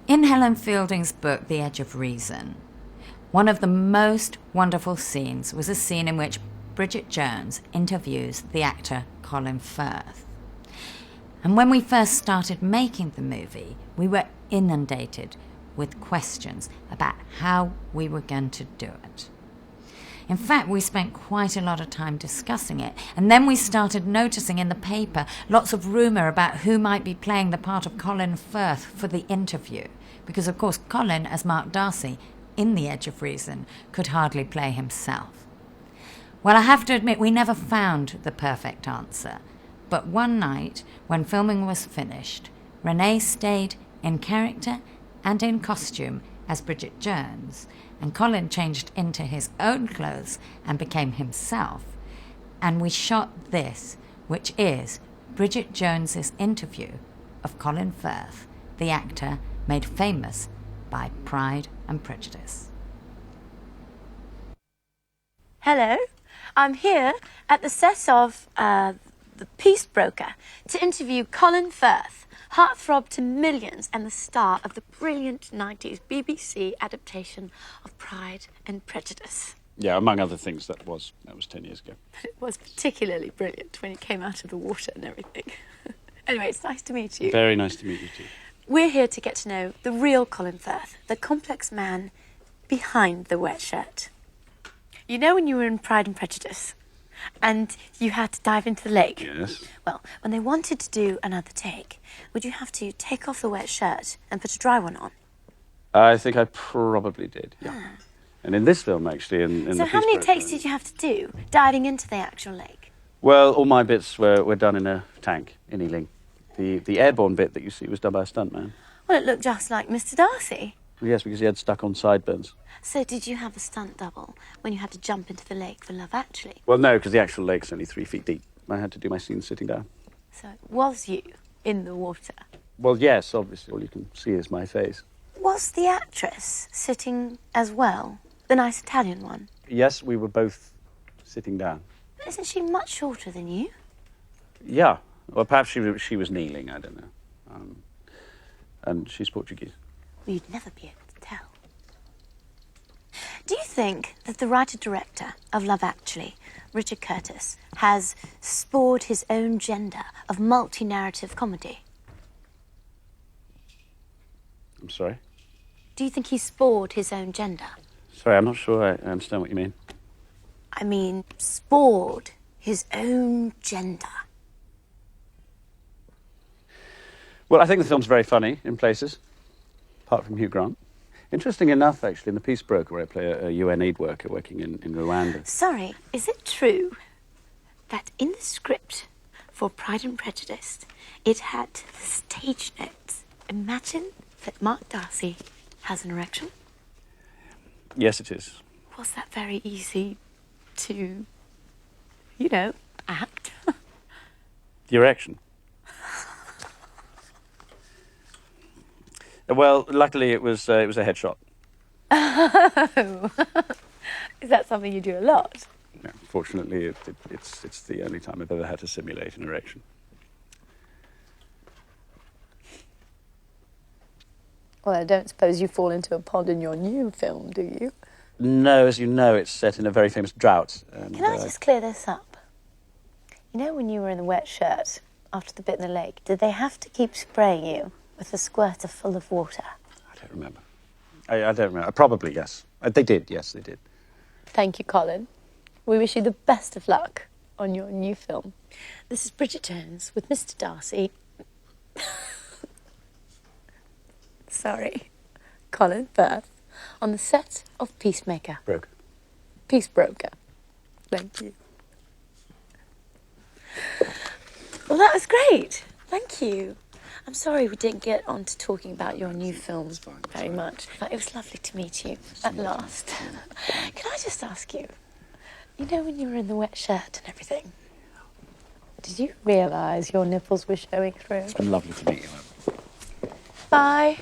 In Helen Fielding's book, The Edge of Reason, one of the most wonderful scenes was a scene in which Bridget Jones interviews the actor Colin Firth. And when we first started making the movie, we were inundated with questions about how we were going to do it. In fact, we spent quite a lot of time discussing it, and then we started noticing in the paper lots of rumour about who might be playing the part of Colin Firth for the interview, because of course Colin, as Mark Darcy in The Edge of Reason, could hardly play himself. Well, I have to admit, we never found the perfect answer, but one night, when filming was finished, Renee stayed in character and in costume as Bridget Jones, and Colin changed into his own clothes and became himself. And we shot this, which is Bridget Jones's interview of Colin Firth, the actor made famous by Pride and Prejudice. Hello, I'm here at the set of The Peace Broker to interview Colin Firth, heartthrob to millions and the star of the brilliant 90s BBC adaptation of Pride and Prejudice. Yeah, among other things, that was 10 years ago. But it was particularly brilliant when he came out of the water and everything. Anyway, it's nice to meet you. Very nice to meet you too. We're here to get to know the real Colin Firth, the complex man behind the wet shirt. You know when you were in Pride and Prejudice and you had to dive into the lake? Yes. Well, when they wanted to do another take, would you have to take off the wet shirt and put a dry one on? I think I probably did, yeah. Ah. And in this film, actually, in So how many takes did you have to do diving into the actual lake? Well, all my bits were done in a tank in Ealing. The airborne bit that you see was done by a stuntman. Well, it looked just like Mr. Darcy. Well, yes, because he had stuck-on sideburns. So did you have a stunt double when you had to jump into the lake for Love Actually? Well, no, because the actual lake's only 3 feet deep. I had to do my scenes sitting down. So it was you in the water? Well, yes, obviously. All you can see is my face. Was the actress sitting as well? The nice Italian one? Yes, we were both sitting down. Isn't she much shorter than you? Yeah. Well, perhaps she was kneeling, I don't know. And she's Portuguese. Well, you'd never be able to tell. Do you think that the writer-director of Love Actually, Richard Curtis, has spored his own gender of multi-narrative comedy? I'm sorry? Do you think he spored his own gender? Sorry, I'm not sure I understand what you mean. I mean, spored his own gender. Well, I think the film's very funny in places, apart from Hugh Grant. Interesting enough, actually, in The Peace Broker, where I play a UN aid worker working in Rwanda. Sorry, is it true that in the script for Pride and Prejudice, it had the stage notes, imagine that Mark Darcy has an erection? Yes, it is. Was that very easy to, you know, act? The erection? Well, luckily it was a headshot. Oh. Is that something you do a lot? No, fortunately, it's the only time I've ever had to simulate an erection. Well, I don't suppose you fall into a pond in your new film, do you? No, as you know, it's set in a very famous drought. And, Can I just clear this up? You know when you were in the wet shirt after the bit in the lake, did they have to keep spraying you with a squirter full of water? I don't remember. I don't remember. Probably, yes. They did, yes, they did. Thank you, Colin. We wish you the best of luck on your new film. This is Bridget Jones with Mr. Darcy. Sorry. Colin Firth on the set of Peacemaker. Broker. Peace Broker. Thank you. Well, that was great. Thank you. I'm sorry we didn't get on to talking about your new film very much, but it was lovely to meet you at last. Can I just ask you, you know when you were in the wet shirt and everything, did you realise your nipples were showing through? It's been lovely to meet you. Bye.